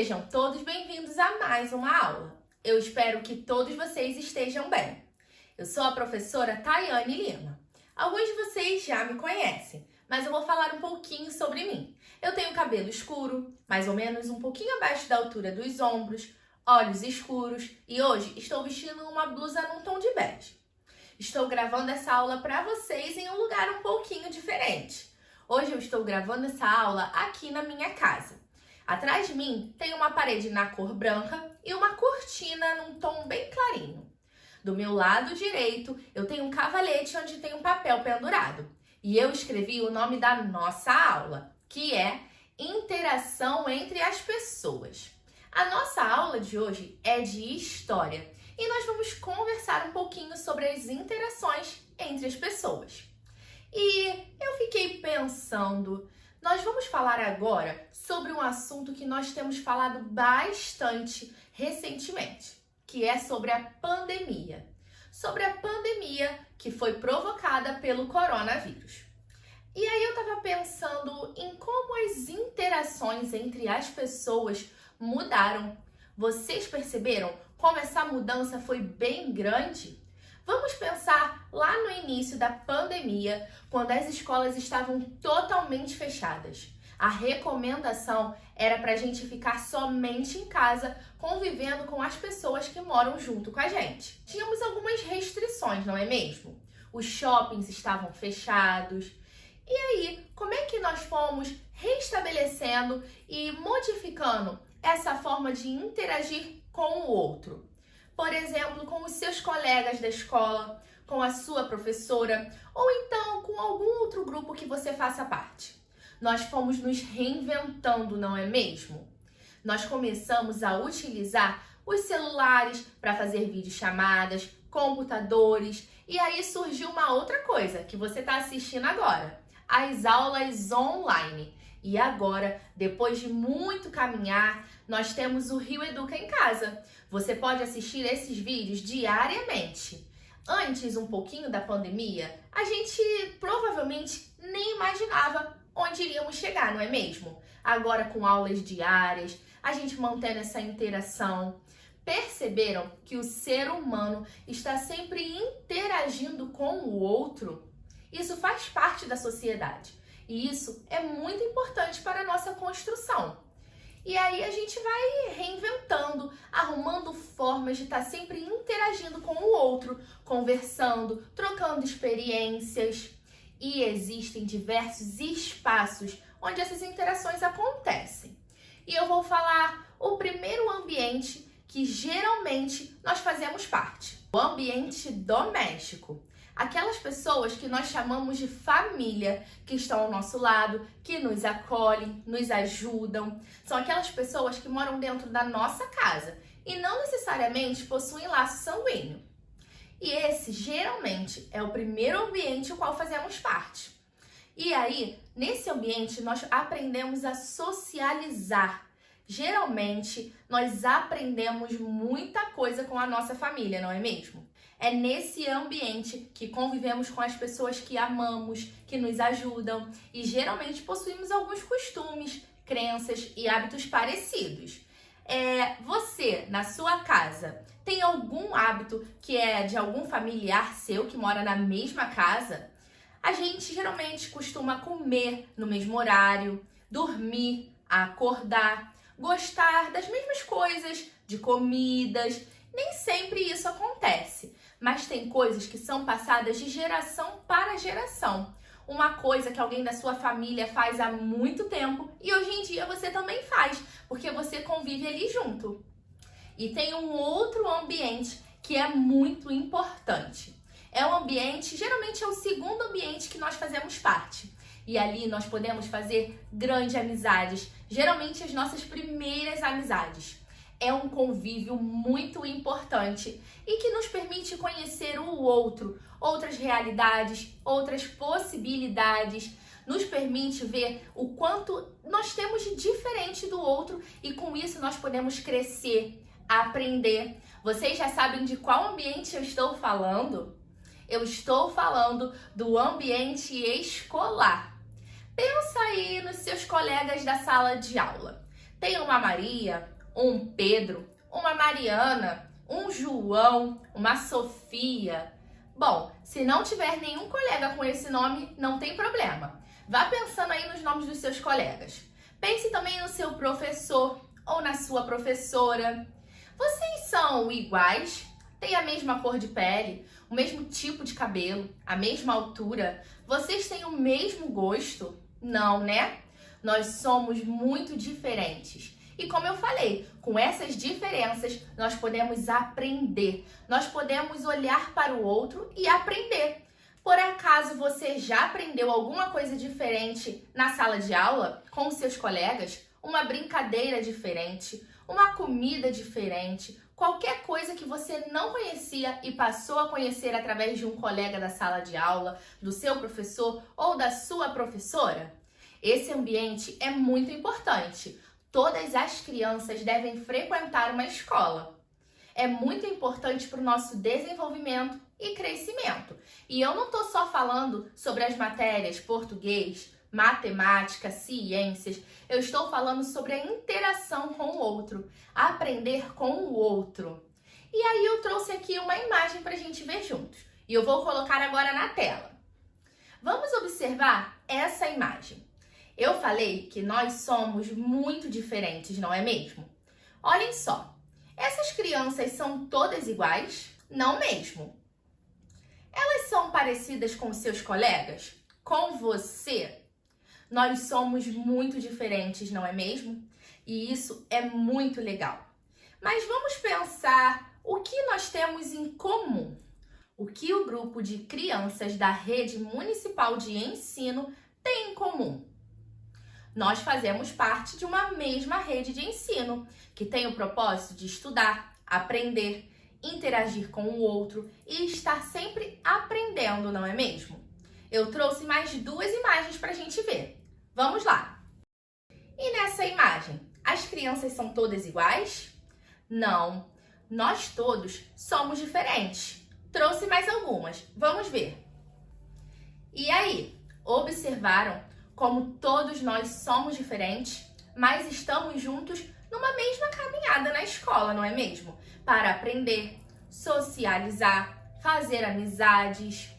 Sejam todos bem-vindos a mais uma aula. Eu espero que todos vocês estejam bem. Eu sou a professora Tayane Lima. Alguns de vocês já me conhecem, mas eu vou falar um pouquinho sobre mim. Eu tenho cabelo escuro, mais ou menos um pouquinho abaixo da altura dos ombros, olhos escuros e hoje estou vestindo uma blusa num tom de bege. Estou gravando essa aula para vocês em um lugar um pouquinho diferente. Hoje eu estou gravando essa aula aqui na minha casa. Atrás de mim tem uma parede na cor branca e uma cortina num tom bem clarinho. Do meu lado direito eu tenho um cavalete onde tem um papel pendurado. E eu escrevi o nome da nossa aula, que é Interação entre as Pessoas. A nossa aula de hoje é de História e nós vamos conversar um pouquinho sobre as interações entre as pessoas. E eu fiquei pensando, nós vamos falar agora sobre um assunto que nós temos falado bastante recentemente, que é sobre a pandemia. Sobre a pandemia que foi provocada pelo coronavírus. E aí eu estava pensando em como as interações entre as pessoas mudaram. Vocês perceberam como essa mudança foi bem grande? Vamos pensar lá no início da pandemia, quando as escolas estavam totalmente fechadas. A recomendação era para a gente ficar somente em casa, convivendo com as pessoas que moram junto com a gente. Tínhamos algumas restrições, não é mesmo? Os shoppings estavam fechados. E aí, como é que nós fomos restabelecendo e modificando essa forma de interagir com o outro? Por exemplo, com os seus colegas da escola, com a sua professora ou então com algum outro grupo que você faça parte. Nós fomos nos reinventando, não é mesmo? Nós começamos a utilizar os celulares para fazer videochamadas, computadores, e aí surgiu uma outra coisa que você está assistindo agora, as aulas online. E agora, depois de muito caminhar, nós temos o Rio Educa em Casa. Você pode assistir esses vídeos diariamente. Antes, um pouquinho da pandemia, a gente provavelmente nem imaginava onde iríamos chegar, não é mesmo? Agora, com aulas diárias, a gente mantendo essa interação. Perceberam que o ser humano está sempre interagindo com o outro? Isso faz parte da sociedade. E isso é muito importante para a nossa construção. E aí a gente vai reinventando, arrumando formas de estar sempre interagindo com o outro, conversando, trocando experiências. E existem diversos espaços onde essas interações acontecem. E eu vou falar o primeiro ambiente que geralmente nós fazemos parte. O ambiente doméstico. Aquelas pessoas que nós chamamos de família, que estão ao nosso lado, que nos acolhem, nos ajudam. São aquelas pessoas que moram dentro da nossa casa e não necessariamente possuem laço sanguíneo. E esse, geralmente, é o primeiro ambiente ao qual fazemos parte. E aí, nesse ambiente, nós aprendemos a socializar. Geralmente, nós aprendemos muita coisa com a nossa família, não é mesmo? É nesse ambiente que convivemos com as pessoas que amamos, que nos ajudam e geralmente possuímos alguns costumes, crenças e hábitos parecidos. Você, na sua casa, tem algum hábito que é de algum familiar seu que mora na mesma casa? A gente geralmente costuma comer no mesmo horário, dormir, acordar, gostar das mesmas coisas, de comidas. Nem sempre isso acontece, mas tem coisas que são passadas de geração para geração. Uma coisa que alguém da sua família faz há muito tempo e hoje em dia você também faz, porque você convive ali junto. E tem um outro ambiente que é muito importante. É um ambiente, geralmente é o segundo ambiente que nós fazemos parte. E ali nós podemos fazer grandes amizades, geralmente as nossas primeiras amizades. É um convívio muito importante e que nos permite conhecer o outro, outras realidades, outras possibilidades, nos permite ver o quanto nós temos de diferente do outro e com isso nós podemos crescer, aprender. Vocês já sabem de qual ambiente eu estou falando? Eu estou falando do ambiente escolar. Pensa aí nos seus colegas da sala de aula. Tem uma Maria, um Pedro, uma Mariana, um João, uma Sofia. Bom, se não tiver nenhum colega com esse nome, não tem problema. Vá pensando aí nos nomes dos seus colegas. Pense também no seu professor ou na sua professora. Vocês são iguais? Têm a mesma cor de pele? O mesmo tipo de cabelo? A mesma altura? Vocês têm o mesmo gosto? Não, né? Nós somos muito diferentes. E como eu falei, com essas diferenças, nós podemos aprender. Nós podemos olhar para o outro e aprender. Por acaso você já aprendeu alguma coisa diferente na sala de aula com os seus colegas? Uma brincadeira diferente, uma comida diferente, qualquer coisa que você não conhecia e passou a conhecer através de um colega da sala de aula, do seu professor ou da sua professora? Esse ambiente é muito importante. Todas as crianças devem frequentar uma escola. É muito importante para o nosso desenvolvimento e crescimento. E eu não estou só falando sobre as matérias português, matemática, ciências. Eu estou falando sobre a interação com o outro, aprender com o outro. E aí eu trouxe aqui uma imagem para a gente ver juntos. E eu vou colocar agora na tela. Vamos observar essa imagem. Eu falei que nós somos muito diferentes, não é mesmo? Olhem só. Essas crianças são todas iguais? Não mesmo. Elas são parecidas com seus colegas? Com você? Nós somos muito diferentes, não é mesmo? E isso é muito legal. Mas vamos pensar o que nós temos em comum. O que o grupo de crianças da Rede Municipal de Ensino tem em comum? Nós fazemos parte de uma mesma rede de ensino, que tem o propósito de estudar, aprender, interagir com o outro e estar sempre aprendendo, não é mesmo? Eu trouxe mais 2 imagens para a gente ver. Vamos lá! E nessa imagem, as crianças são todas iguais? Não, nós todos somos diferentes. Trouxe mais algumas, vamos ver. E aí, observaram como todos nós somos diferentes, mas estamos juntos numa mesma caminhada na escola, não é mesmo? Para aprender, socializar, fazer amizades.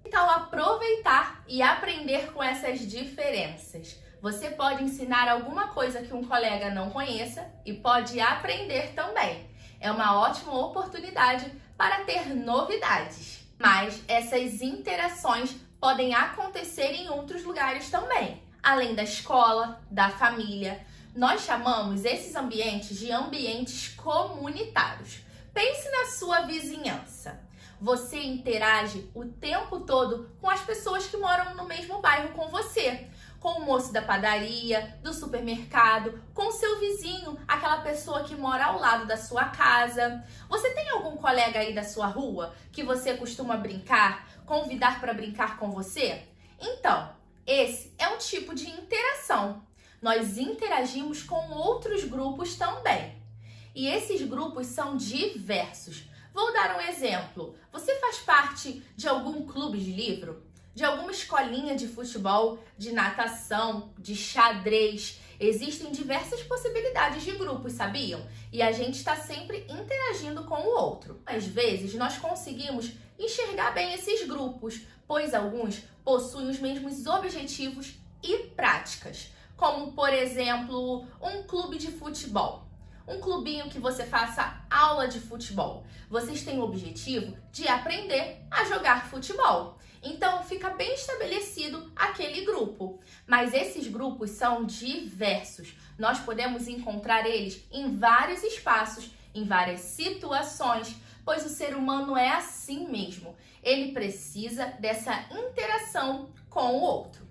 Então, aproveitar e aprender com essas diferenças. Você pode ensinar alguma coisa que um colega não conheça e pode aprender também. É uma ótima oportunidade para ter novidades. Mas essas interações podem acontecer em outros lugares também, além da escola, da família. Nós chamamos esses ambientes de ambientes comunitários. Pense na sua vizinhança. Você interage o tempo todo com as pessoas que moram no mesmo bairro com você, com o moço da padaria, do supermercado, com seu vizinho, aquela pessoa que mora ao lado da sua casa. Você tem algum colega aí da sua rua que você costuma brincar, convidar para brincar com você? Então, esse é um tipo de interação. Nós interagimos com outros grupos também. E esses grupos são diversos. Vou dar um exemplo. Você faz parte de algum clube de livro? De alguma escolinha de futebol, de natação, de xadrez? Existem diversas possibilidades de grupos, sabiam? E a gente está sempre interagindo com o outro. Às vezes, nós conseguimos enxergar bem esses grupos, pois alguns possuem os mesmos objetivos e práticas, como, por exemplo, um clube de futebol. Um clubinho que você faça aula de futebol. Vocês têm o objetivo de aprender a jogar futebol. Então, fica bem estabelecido aquele grupo. Mas esses grupos são diversos. Nós podemos encontrar eles em vários espaços, em várias situações, pois o ser humano é assim mesmo. Ele precisa dessa interação com o outro.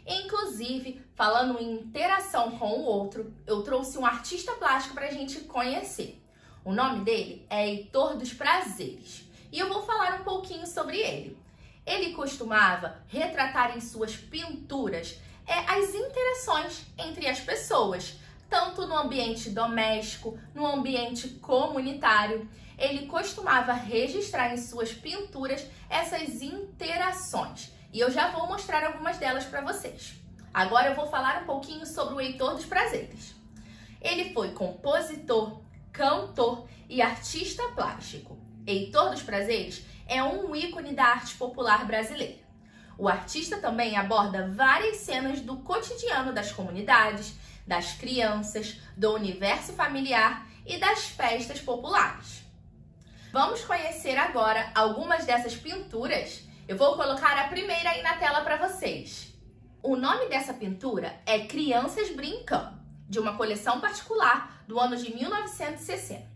Inclusive, falando em interação com o outro, eu trouxe um artista plástico para a gente conhecer. O nome dele é Heitor dos Prazeres e eu vou falar um pouquinho sobre ele. Ele costumava retratar em suas pinturas as interações entre as pessoas, tanto no ambiente doméstico, no ambiente comunitário. Ele costumava registrar em suas pinturas essas interações. E eu já vou mostrar algumas delas para vocês. Agora eu vou falar um pouquinho sobre o Heitor dos Prazeres. Ele foi compositor, cantor e artista plástico. Heitor dos Prazeres é um ícone da arte popular brasileira. O artista também aborda várias cenas do cotidiano das comunidades, das crianças, do universo familiar e das festas populares. Vamos conhecer agora algumas dessas pinturas. Eu vou colocar a primeira aí na tela para vocês. O nome dessa pintura é Crianças Brincando, de uma coleção particular do ano de 1960.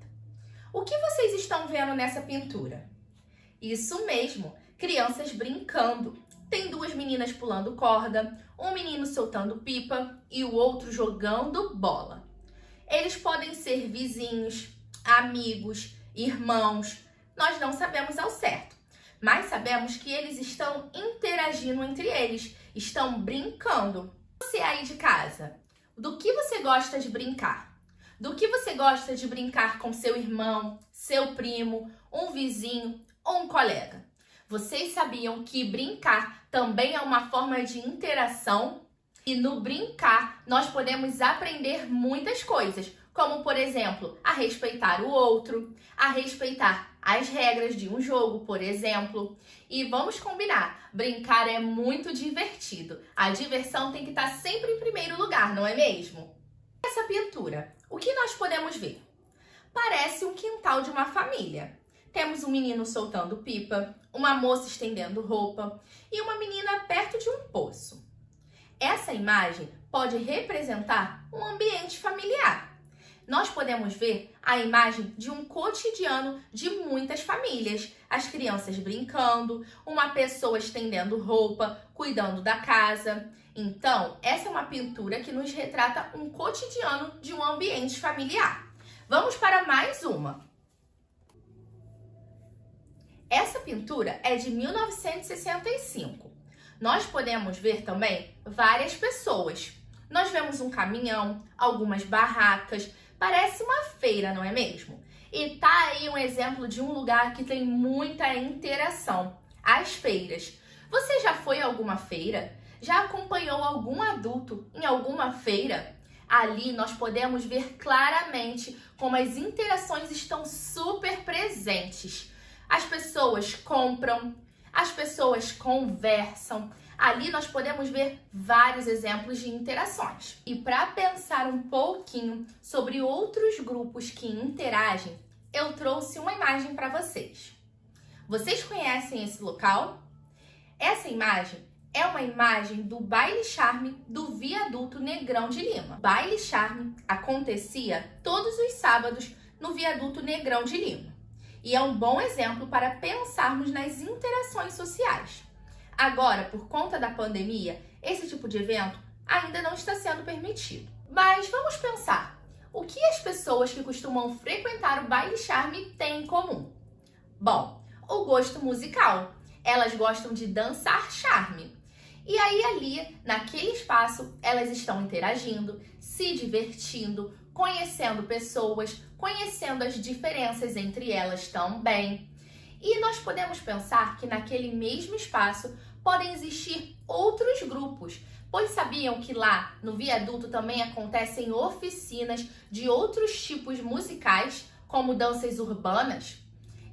O que vocês estão vendo nessa pintura? Isso mesmo, crianças brincando. Tem duas meninas pulando corda, um menino soltando pipa e o outro jogando bola. Eles podem ser vizinhos, amigos, irmãos. Nós não sabemos ao certo, mas sabemos que eles estão interagindo entre eles, estão brincando. Você aí de casa, do que você gosta de brincar? Do que você gosta de brincar com seu irmão, seu primo, um vizinho ou um colega? Vocês sabiam que brincar também é uma forma de interação? E no brincar, nós podemos aprender muitas coisas, como, por exemplo, a respeitar o outro, a respeitar as regras de um jogo, por exemplo. E vamos combinar, brincar é muito divertido. A diversão tem que estar sempre em primeiro lugar, não é mesmo? Essa pintura, o que nós podemos ver? Parece um quintal de uma família. Temos um menino soltando pipa, uma moça estendendo roupa e uma menina perto de um poço. Essa imagem pode representar um ambiente familiar. Nós podemos ver a imagem de um cotidiano de muitas famílias. As crianças brincando, uma pessoa estendendo roupa, cuidando da casa. Então, essa é uma pintura que nos retrata um cotidiano de um ambiente familiar. Vamos para mais uma. Essa pintura é de 1965. Nós podemos ver também várias pessoas. Nós vemos um caminhão, algumas barracas, parece uma feira, não é mesmo? E tá aí um exemplo de um lugar que tem muita interação, as feiras. Você já foi a alguma feira? Já acompanhou algum adulto em alguma feira? Ali nós podemos ver claramente como as interações estão super presentes. As pessoas compram, as pessoas conversam. Ali nós podemos ver vários exemplos de interações. E para pensar um pouquinho sobre outros grupos que interagem, eu trouxe uma imagem para vocês. Vocês conhecem esse local? Essa imagem é uma imagem do Baile Charme do Viaduto Negrão de Lima. Baile Charme acontecia todos os sábados no Viaduto Negrão de Lima. E é um bom exemplo para pensarmos nas interações sociais. Agora, por conta da pandemia, esse tipo de evento ainda não está sendo permitido. Mas vamos pensar, o que as pessoas que costumam frequentar o Baile Charme têm em comum? Bom, o gosto musical. Elas gostam de dançar charme. E aí ali, naquele espaço, elas estão interagindo, se divertindo, conhecendo pessoas, conhecendo as diferenças entre elas também. E nós podemos pensar que naquele mesmo espaço podem existir outros grupos, pois sabiam que lá no viaduto também acontecem oficinas de outros tipos musicais, como danças urbanas?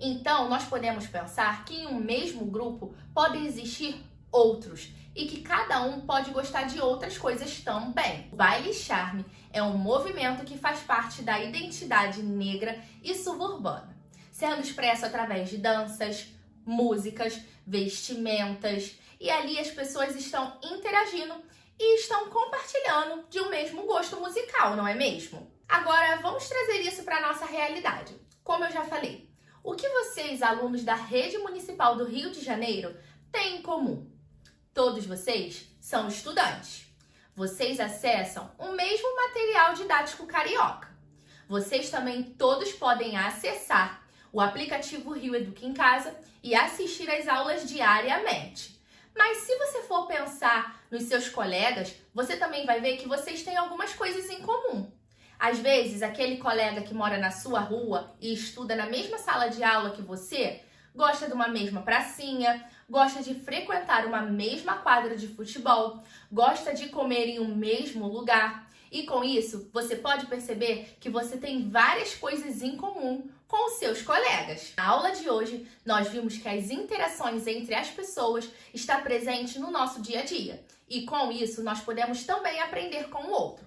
Então, nós podemos pensar que em um mesmo grupo podem existir outros e que cada um pode gostar de outras coisas também. O Baile Charme é um movimento que faz parte da identidade negra e suburbana, sendo expresso através de danças, músicas, vestimentas, e ali as pessoas estão interagindo e estão compartilhando de um mesmo gosto musical, não é mesmo? Agora, vamos trazer isso para a nossa realidade. Como eu já falei, o que vocês, alunos da Rede Municipal do Rio de Janeiro, têm em comum? Todos vocês são estudantes. Vocês acessam o mesmo material didático carioca. Vocês também todos podem acessar o aplicativo Rio Educa em Casa e assistir às aulas diariamente. Mas se você for pensar nos seus colegas, você também vai ver que vocês têm algumas coisas em comum. Às vezes, aquele colega que mora na sua rua e estuda na mesma sala de aula que você, gosta de uma mesma pracinha, gosta de frequentar uma mesma quadra de futebol, gosta de comer em um mesmo lugar. E com isso, você pode perceber que você tem várias coisas em comum com os seus colegas. Na aula de hoje, nós vimos que as interações entre as pessoas está presente no nosso dia a dia. E com isso, nós podemos também aprender com o outro.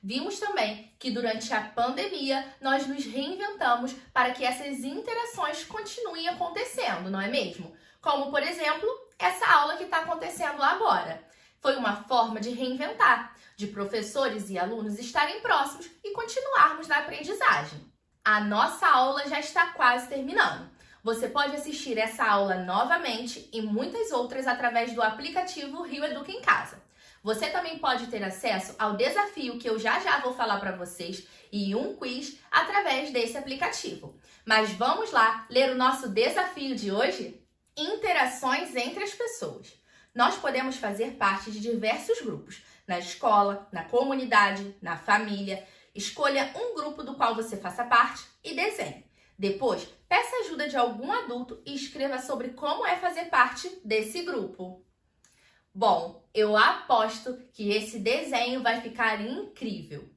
Vimos também que durante a pandemia, nós nos reinventamos para que essas interações continuem acontecendo, não é mesmo? Como, por exemplo, essa aula que está acontecendo agora. Foi uma forma de reinventar, de professores e alunos estarem próximos e continuarmos na aprendizagem. A nossa aula já está quase terminando. Você pode assistir essa aula novamente e muitas outras através do aplicativo Rio Educa em Casa. Você também pode ter acesso ao desafio que eu já vou falar para vocês e um quiz através desse aplicativo. Mas vamos lá ler o nosso desafio de hoje? Interações entre as pessoas. Nós podemos fazer parte de diversos grupos, na escola, na comunidade, na família. Escolha um grupo do qual você faça parte e desenhe. Depois, peça ajuda de algum adulto e escreva sobre como é fazer parte desse grupo. Bom, eu aposto que esse desenho vai ficar incrível.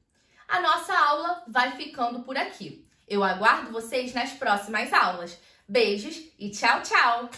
A nossa aula vai ficando por aqui. Eu aguardo vocês nas próximas aulas. Beijos e tchau, tchau!